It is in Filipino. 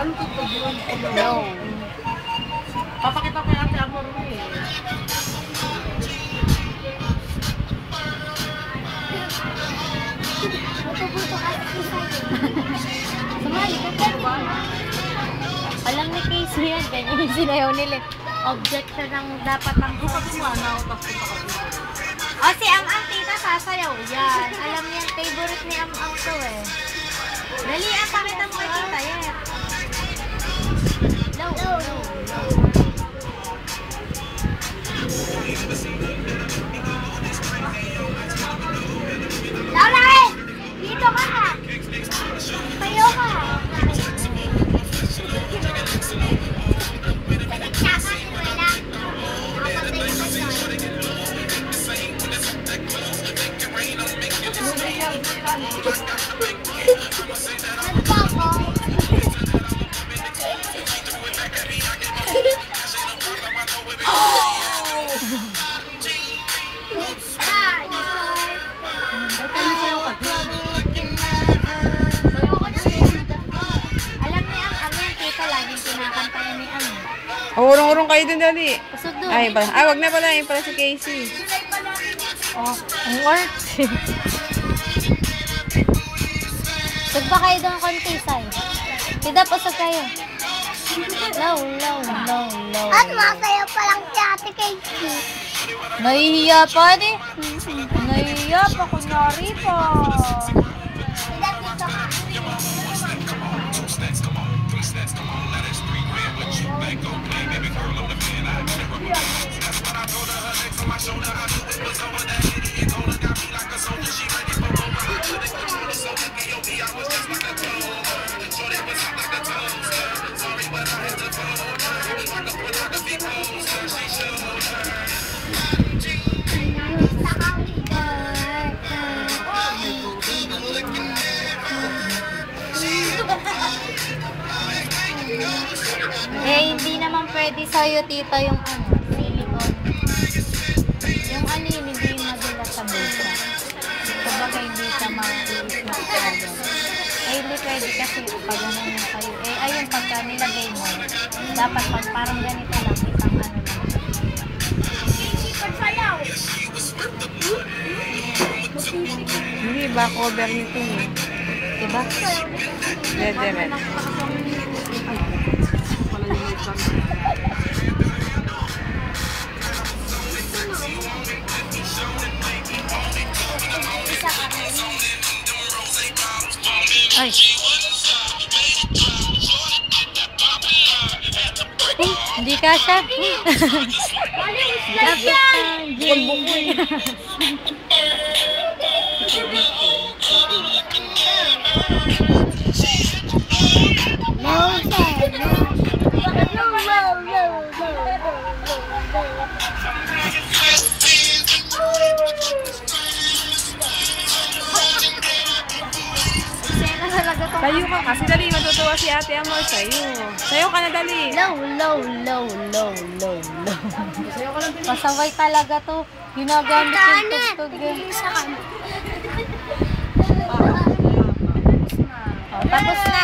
Anong tugtog yun? No. Papakita ko yung ate Amor mo eh. Sumali ka ba? Alam ni Casey yan, ganyan yung sinayaw nila. Object siya ng dapat ang si Am-Am tita sasayaw. Yan. Alam niyan, favorite ni Am-Am to eh. Dali, pakita mo kay tita yan. Low, low, low. Laura! Dito ka! Tayo ka! Urong-urong kayo dun, dali. Pasok doon. Ay, wag na pala. Yung pala si Casey. Oh, ang art. Sagpa kayo doon konti, Sai. Tida, pasok kayo. Low, low, low, low. At masayaw pa lang si Ate Casey. Nahihiya pa, di? Nahihiya pa, kunyari pa. Eh, hindi naman pwede sa'yo, tita, yung silicone. Yung yun, hindi madulas sa bulsa. Kumbaga, hindi ka mag-iis na kagad. Eh, hindi pwede kasi pag ano yung sa'yo. Eh, ayun, pagka nilagay mo, dapat pag parang ganito lang, isang ano lang. Hindi ba cover nito eh? Diba? Dederet. Ay. Hindi ka siya. Tayo ka kasi dali. Matutuwa si Ate Amor sa'yo. Sayo ka na dali. Low, low, low, low, low, low. Pasaway talaga to. Ginagamit yung tugtog yan. Tapos na.